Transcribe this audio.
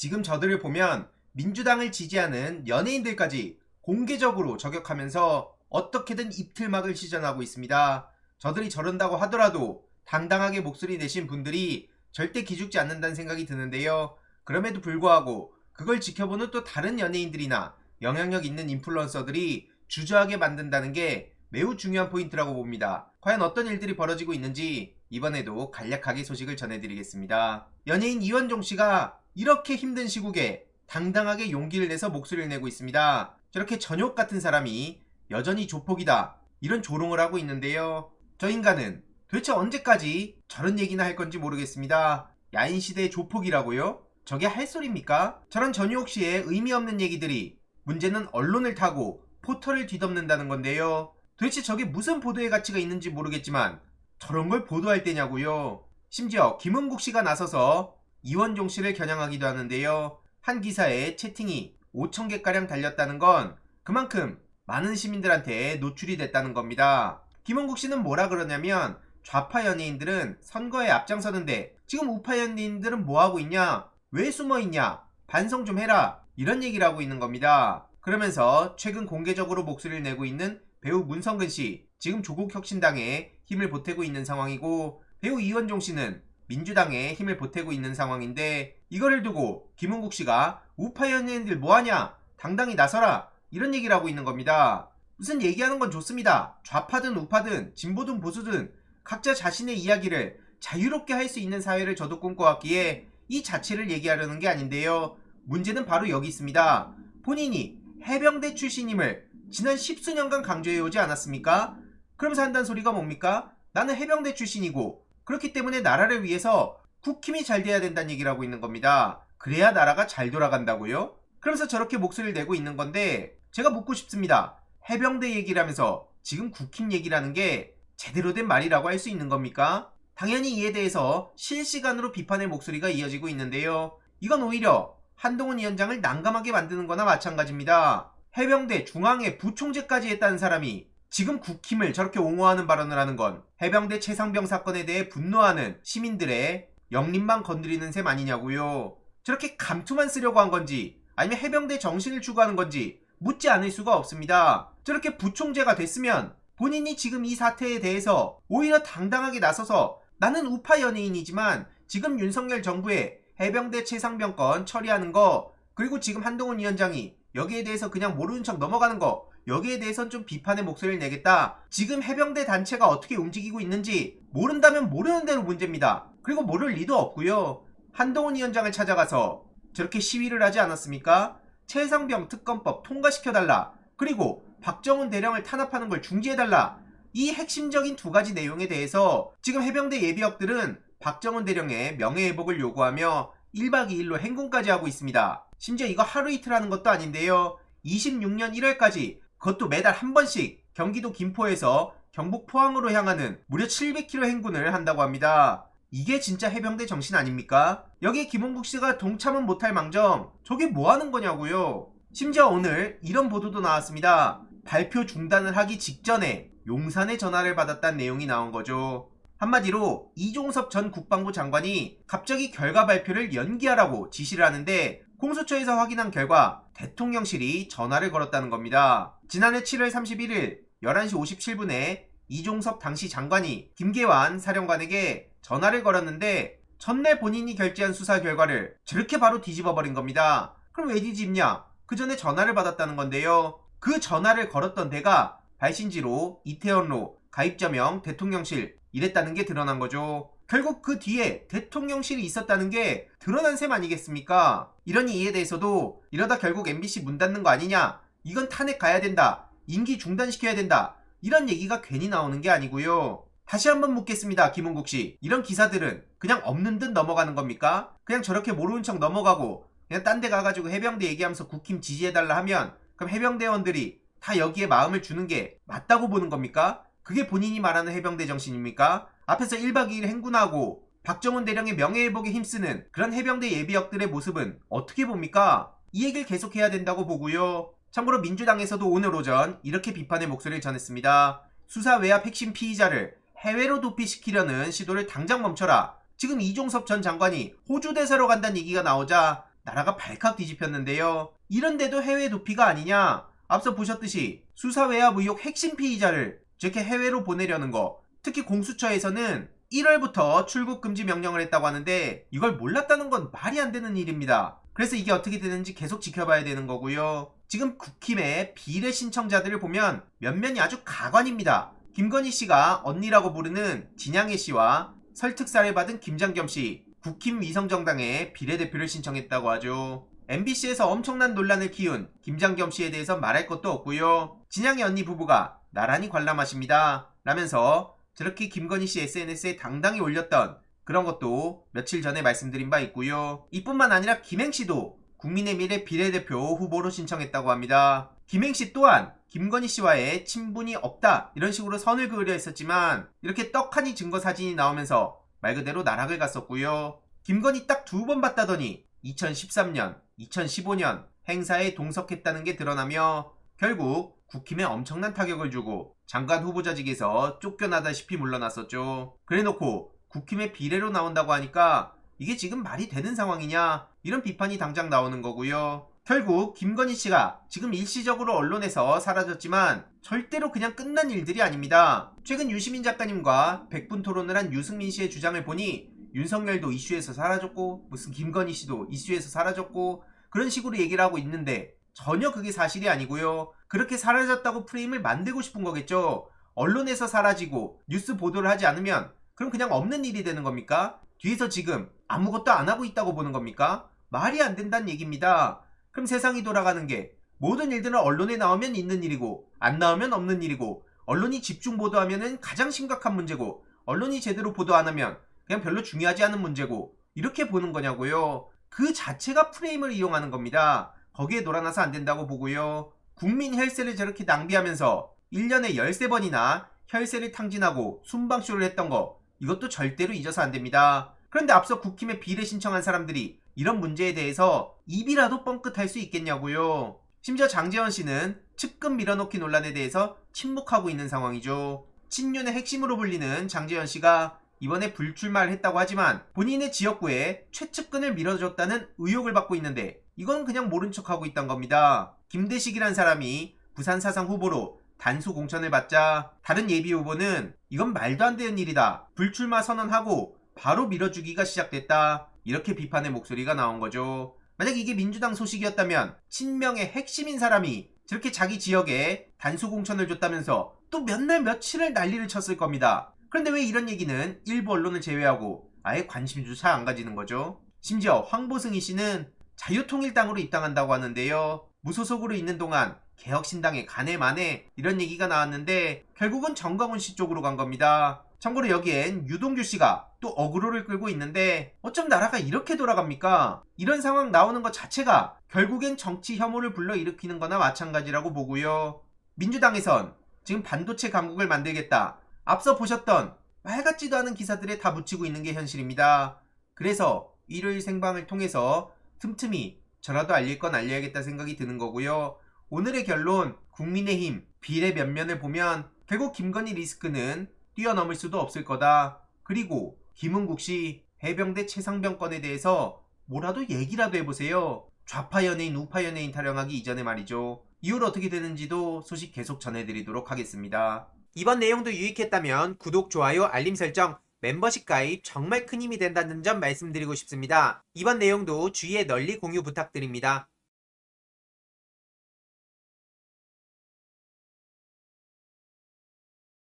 지금 저들을 보면 민주당을 지지하는 연예인들까지 공개적으로 저격하면서 어떻게든 입틀막을 시전하고 있습니다. 저들이 저런다고 하더라도 당당하게 목소리 내신 분들이 절대 기죽지 않는다는 생각이 드는데요. 그럼에도 불구하고 그걸 지켜보는 또 다른 연예인들이나 영향력 있는 인플루언서들이 주저하게 만든다는 게 매우 중요한 포인트라고 봅니다. 과연 어떤 일들이 벌어지고 있는지 이번에도 간략하게 소식을 전해드리겠습니다. 연예인 이원종 씨가 이렇게 힘든 시국에 당당하게 용기를 내서 목소리를 내고 있습니다. 저렇게 전욕 같은 사람이 여전히 조폭이다, 이런 조롱을 하고 있는데요. 저 인간은 도대체 언제까지 저런 얘기나 할 건지 모르겠습니다. 야인시대의 조폭이라고요? 저게 할 소리입니까? 저런 전유옥 씨의 의미 없는 얘기들이 문제는 언론을 타고 포털을 뒤덮는다는 건데요. 도대체 저게 무슨 보도의 가치가 있는지 모르겠지만 저런 걸 보도할 때냐고요. 심지어 김은국 씨가 나서서 이원종 씨를 겨냥하기도 하는데요. 한 기사에 채팅이 5,000개가량 달렸다는 건 그만큼 많은 시민들한테 노출이 됐다는 겁니다. 김은국 씨는 뭐라 그러냐면, 좌파 연예인들은 선거에 앞장서는데 지금 우파 연예인들은 뭐하고 있냐? 왜 숨어있냐? 반성 좀 해라, 이런 얘기를 하고 있는 겁니다. 그러면서 최근 공개적으로 목소리를 내고 있는 배우 문성근 씨, 지금 조국혁신당에 힘을 보태고 있는 상황이고, 배우 이원종 씨는 민주당에 힘을 보태고 있는 상황인데, 이거를 두고 김은국 씨가 우파 연예인들 뭐하냐? 당당히 나서라, 이런 얘기를 하고 있는 겁니다. 무슨 얘기하는 건 좋습니다. 좌파든 우파든 진보든 보수든 각자 자신의 이야기를 자유롭게 할 수 있는 사회를 저도 꿈꿔왔기에 이 자체를 얘기하려는 게 아닌데요. 문제는 바로 여기 있습니다. 본인이 해병대 출신임을 지난 10수년간 강조해오지 않았습니까? 그러면서 한다는 소리가 뭡니까? 나는 해병대 출신이고 그렇기 때문에 나라를 위해서 국힘이 잘 돼야 된다는 얘기를 하고 있는 겁니다. 그래야 나라가 잘 돌아간다고요? 그러면서 저렇게 목소리를 내고 있는 건데, 제가 묻고 싶습니다. 해병대 얘기를 하면서 지금 국힘 얘기라는 게 제대로 된 말이라고 할 수 있는 겁니까? 당연히 이에 대해서 실시간으로 비판의 목소리가 이어지고 있는데요. 이건 오히려 한동훈 위원장을 난감하게 만드는 거나 마찬가지입니다. 해병대 중앙회 부총재까지 했다는 사람이 지금 국힘을 저렇게 옹호하는 발언을 하는 건 해병대 최상병 사건에 대해 분노하는 시민들의 영립만 건드리는 셈 아니냐고요. 저렇게 감투만 쓰려고 한 건지 아니면 해병대 정신을 추구하는 건지 묻지 않을 수가 없습니다. 저렇게 부총재가 됐으면 본인이 지금 이 사태에 대해서 오히려 당당하게 나서서, 나는 우파 연예인이지만 지금 윤석열 정부의 해병대 최상병 건 처리하는 거, 그리고 지금 한동훈 위원장이 여기에 대해서 그냥 모르는 척 넘어가는 거, 여기에 대해선 좀 비판의 목소리를 내겠다. 지금 해병대 단체가 어떻게 움직이고 있는지 모른다면 모르는 대로 문제입니다. 그리고 모를 리도 없고요. 한동훈 위원장을 찾아가서 저렇게 시위를 하지 않았습니까? 최상병 특검법 통과시켜달라, 그리고 박정훈 대령을 탄압하는 걸 중지해달라. 이 핵심적인 두 가지 내용에 대해서 지금 해병대 예비역들은 박정훈 대령의 명예회복을 요구하며 1박 2일로 행군까지 하고 있습니다. 심지어 이거 하루 이틀 하는 것도 아닌데요. 26년 1월까지 그것도 매달 한 번씩 경기도 김포에서 경북 포항으로 향하는 무려 700km 행군을 한다고 합니다. 이게 진짜 해병대 정신 아닙니까? 여기에 김은국 씨가 동참은 못할 망정 저게 뭐 하는 거냐고요. 심지어 오늘 이런 보도도 나왔습니다. 발표 중단을 하기 직전에 용산에 전화를 받았다는 내용이 나온 거죠. 한마디로 이종섭 전 국방부 장관이 갑자기 결과 발표를 연기하라고 지시를 하는데, 공수처에서 확인한 결과 대통령실이 전화를 걸었다는 겁니다. 지난해 7월 31일 11시 57분에 이종섭 당시 장관이 김계환 사령관에게 전화를 걸었는데, 전날 본인이 결재한 수사 결과를 저렇게 바로 뒤집어버린 겁니다. 그럼 왜 뒤집냐? 그 전에 전화를 받았다는 건데요. 그 전화를 걸었던 데가 발신지로 이태원로, 가입자명 대통령실, 이랬다는 게 드러난 거죠. 결국 그 뒤에 대통령실이 있었다는 게 드러난 셈 아니겠습니까? 이러니 이에 대해서도 이러다 결국 MBC 문 닫는 거 아니냐, 이건 탄핵 가야 된다, 임기 중단시켜야 된다, 이런 얘기가 괜히 나오는 게 아니고요. 다시 한번 묻겠습니다. 김은국씨, 이런 기사들은 그냥 없는 듯 넘어가는 겁니까? 그냥 저렇게 모르는 척 넘어가고 그냥 딴 데 가가지고 해병대 얘기하면서 국힘 지지해달라 하면 그럼 해병대원들이 다 여기에 마음을 주는 게 맞다고 보는 겁니까? 그게 본인이 말하는 해병대 정신입니까? 앞에서 1박 2일 행군하고 박정훈 대령의 명예회복에 힘쓰는 그런 해병대 예비역들의 모습은 어떻게 봅니까? 이 얘기를 계속해야 된다고 보고요. 참고로 민주당에서도 오늘 오전 이렇게 비판의 목소리를 전했습니다. 수사 외압 핵심 피의자를 해외로 도피시키려는 시도를 당장 멈춰라. 지금 이종섭 전 장관이 호주 대사로 간다는 얘기가 나오자 나라가 발칵 뒤집혔는데요. 이런데도 해외 도피가 아니냐? 앞서 보셨듯이 수사 외압 의혹 핵심 피의자를 이렇게 해외로 보내려는 거, 특히 공수처에서는 1월부터 출국 금지 명령을 했다고 하는데 이걸 몰랐다는 건 말이 안 되는 일입니다. 그래서 이게 어떻게 되는지 계속 지켜봐야 되는 거고요. 지금 국힘의 비례 신청자들을 보면 면면이 아주 가관입니다. 김건희 씨가 언니라고 부르는 진양혜 씨와 설특사를 받은 김장겸 씨, 국힘 위성정당의 비례대표를 신청했다고 하죠. MBC에서 엄청난 논란을 키운 김장겸 씨에 대해서 말할 것도 없고요. 진양혜 언니 부부가 나란히 관람하십니다 라면서 저렇게 김건희 씨 SNS에 당당히 올렸던 그런 것도 며칠 전에 말씀드린 바 있고요. 이뿐만 아니라 김행씨도 국민의미래 비례대표 후보로 신청했다고 합니다. 김행씨 또한 김건희 씨와의 친분이 없다 이런 식으로 선을 그으려 했었지만 이렇게 떡하니 증거 사진이 나오면서 말 그대로 나락을 갔었고요. 김건희 딱 2번 봤다더니 2013년, 2015년 행사에 동석했다는 게 드러나며 결국 국힘에 엄청난 타격을 주고 장관 후보자직에서 쫓겨나다시피 물러났었죠. 그래놓고 국힘의 비례로 나온다고 하니까 이게 지금 말이 되는 상황이냐 이런 비판이 당장 나오는 거고요. 결국 김건희 씨가 지금 일시적으로 언론에서 사라졌지만 절대로 그냥 끝난 일들이 아닙니다. 최근 유시민 작가님과 100분 토론을 한 유승민 씨의 주장을 보니 윤석열도 이슈에서 사라졌고 무슨 김건희 씨도 이슈에서 사라졌고 그런 식으로 얘기를 하고 있는데 전혀 그게 사실이 아니고요. 그렇게 사라졌다고 프레임을 만들고 싶은 거겠죠. 언론에서 사라지고 뉴스 보도를 하지 않으면 그럼 그냥 없는 일이 되는 겁니까? 뒤에서 지금 아무것도 안 하고 있다고 보는 겁니까? 말이 안 된다는 얘기입니다. 그럼 세상이 돌아가는 게 모든 일들은 언론에 나오면 있는 일이고 안 나오면 없는 일이고 언론이 집중 보도하면 가장 심각한 문제고 언론이 제대로 보도 안 하면 그냥 별로 중요하지 않은 문제고 이렇게 보는 거냐고요. 그 자체가 프레임을 이용하는 겁니다. 거기에 놀아나서 안 된다고 보고요. 국민 혈세를 저렇게 낭비하면서 1년에 13번이나 혈세를 탕진하고 순방쇼를 했던 거 이것도 절대로 잊어서 안 됩니다. 그런데 앞서 국힘에 비례 신청한 사람들이 이런 문제에 대해서 입이라도 뻥끗할 수 있겠냐고요. 심지어 장제원 씨는 측근 밀어넣기 논란에 대해서 침묵하고 있는 상황이죠. 친윤의 핵심으로 불리는 장제원 씨가 이번에 불출마를 했다고 하지만 본인의 지역구에 최측근을 밀어줬다는 의혹을 받고 있는데 이건 그냥 모른 척하고 있던 겁니다. 김대식이란 사람이 부산 사상 후보로 단수 공천을 받자 다른 예비 후보는 이건 말도 안 되는 일이다. 불출마 선언하고 바로 밀어주기가 시작됐다. 이렇게 비판의 목소리가 나온 거죠. 만약 이게 민주당 소식이었다면 친명의 핵심인 사람이 저렇게 자기 지역에 단수 공천을 줬다면서 또 몇 날 며칠을 난리를 쳤을 겁니다. 그런데 왜 이런 얘기는 일부 언론을 제외하고 아예 관심조차 안 가지는 거죠. 심지어 황보승희 씨는 자유통일당으로 입당한다고 하는데요. 무소속으로 있는 동안 개혁신당에 가네 마네 이런 얘기가 나왔는데 결국은 정광훈 씨 쪽으로 간 겁니다. 참고로 여기엔 유동규 씨가 또 어그로를 끌고 있는데 어쩜 나라가 이렇게 돌아갑니까? 이런 상황 나오는 것 자체가 결국엔 정치 혐오를 불러일으키는 거나 마찬가지라고 보고요. 민주당에선 지금 반도체 강국을 만들겠다. 앞서 보셨던 말 같지도 않은 기사들에 다 묻히고 있는 게 현실입니다. 그래서 일요일 생방을 통해서 틈틈이 저라도 알릴 건 알려야겠다 생각이 드는 거고요. 오늘의 결론 국민의힘 비례 면면을 보면 결국 김건희 리스크는 뛰어넘을 수도 없을 거다. 그리고 김은국 씨 해병대 최상병 건에 대해서 뭐라도 얘기라도 해보세요. 좌파 연예인 우파 연예인 타령하기 이전에 말이죠. 이후로 어떻게 되는지도 소식 계속 전해드리도록 하겠습니다. 이번 내용도 유익했다면 구독, 좋아요, 알림 설정, 멤버십 가입 정말 큰 힘이 된다는 점 말씀드리고 싶습니다. 이번 내용도 주위에 널리 공유 부탁드립니다.